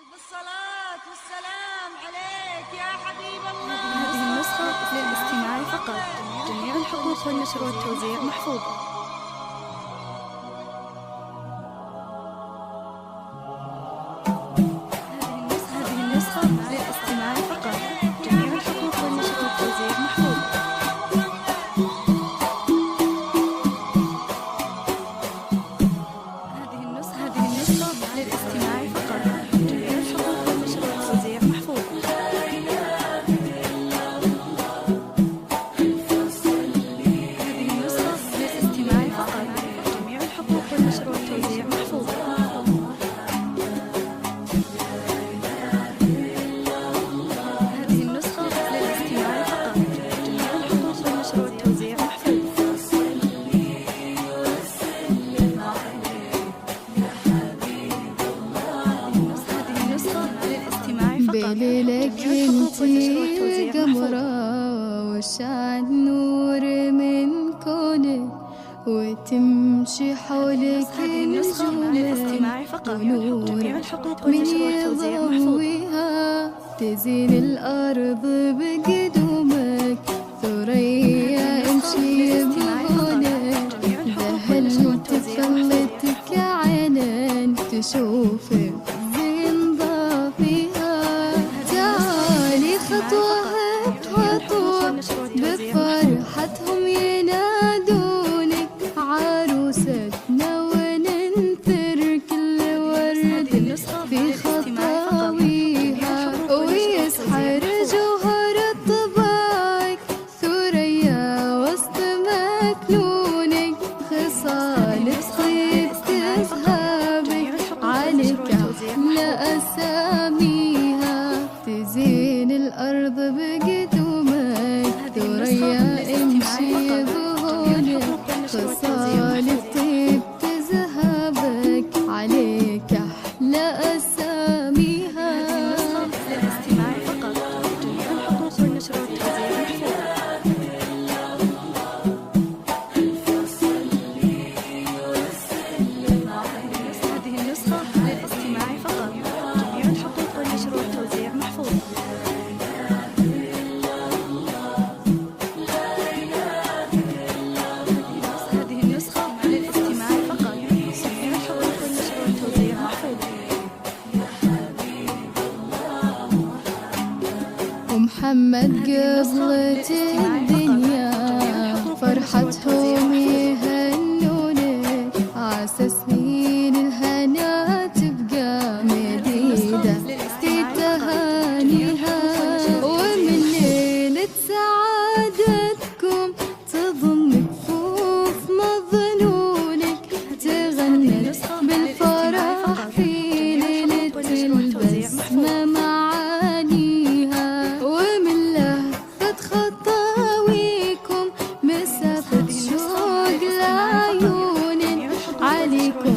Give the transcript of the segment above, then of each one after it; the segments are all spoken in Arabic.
ألف الصلاة والسلام عليك يا حبيب الله. هذه النسخة للاستماع فقط. جميع الحقوق والنشر والتوزيع محفوظة. هذه النسخة للاستماع فقط. جميع الحقوق والنشر والتوزيع محفوظة. هذه النسخة للاستماع فقط. جميع الحقوق والنشر والتوزيع محفوظة. والنشر والتوزيع محفوظة. هذه النسخة للاستماع فقط. جميع الحقوق والنشر والتوزيع محفوظة. هذه النسخة للاستماع فقط. بليلك انتي قمرة وشعل نور من كونك وتمشي حولك هذه النسخة للاستماع فقط. جميع الحقوق والنشر والتوزيع محفوظة. تزين الأرض بقدومك ثريا امشي بهونك ذهل تفلتك عينين تشوف زين ضافيها تعالي خطوة خطوة بفرحتهم ينادونك عروستنا وننثر كل ورد في خطاويها ويسحر جوهر طباعك ثريا وسط مكنونك خصال تصيب تذهبك عليك أحلى أساميها تزين الأرض بقدومك ثريا امشي بهونك خصال الطيب تذهبك عليك أحلى أساميها. للاستماع فقط. جميع الحقوق والنشر والتوزيع محفوظة. هذه النسخة للاستماع فقط. جميع الحقوق والنشر والتوزيع محفوظة. هذه النسخة للاستماع فقط. جميع الحقوق والنشر والتوزيع محفوظة. ومحمد قبلت الدنيا فرحتهم يهنونك عسى سنين الهنا تبقى مديدة في تهانيها ومن ليلة سعادتكم تضم كفوف مظنونك تغني بالفرح في ليلة البسمة معانيها ومن لهفة خطاويكم مسافة شوق لعيون عليكم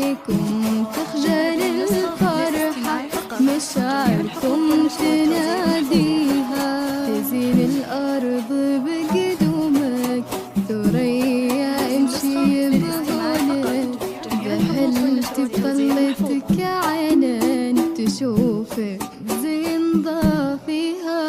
فيكم تخجل الفرحة مشاعركم تناديها تزين الأرض بقدومك ثريا امشي بهونك بحلت بطلتك عينين تشوفك زين ضافيها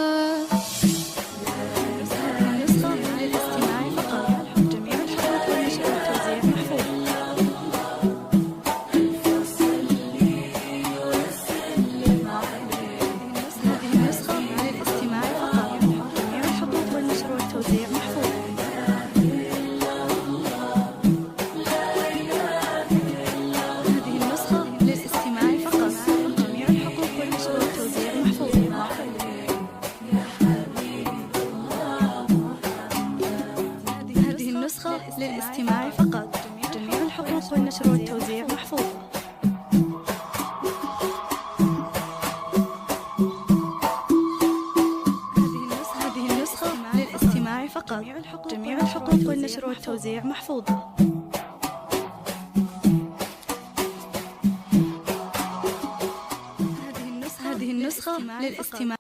للاستماع فقط. جميع الحقوق والنشر والتوزيع محفوظة. هذه النسخة للاستماع فقط. جميع الحقوق والنشر والتوزيع محفوظة. هذه النسخة للاستماع